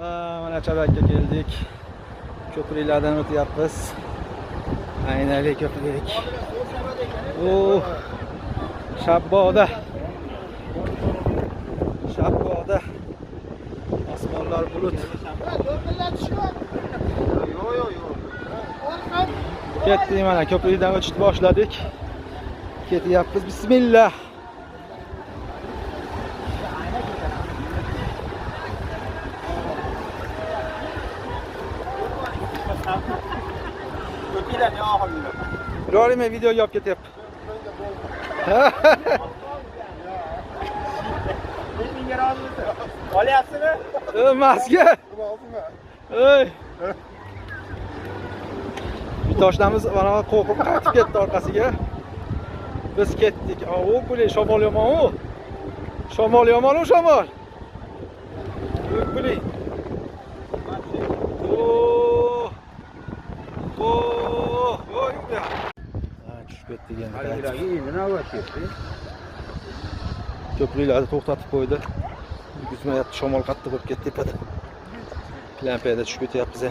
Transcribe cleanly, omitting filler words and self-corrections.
Mana Chabakka keldik. Ko'priklardan o'tyapmiz. Aynali ko'prik. Shabboda. Shabboda. Osmonlar bulut. Ketdik, mana ko'prikdan o'tishni boshladik. Ketyapmiz. Bismillah. Ro'yime videoga olib ketyapti. Olyapsizmi? Masga. Ey. Toshlamiz mana qo'rqib qaytib ketdi orqasiga. Biz ketdik. O, bular shamol yomon-ku. Shamol yomon-ku, shamol. Bular. Tushib ketdik endi. Ko'priklarni to'xtatib qo'ydi. Yuzmayapti, shamol qattiq bo'lib ketdi tepada. Plampiyada tushib ketyapmiz.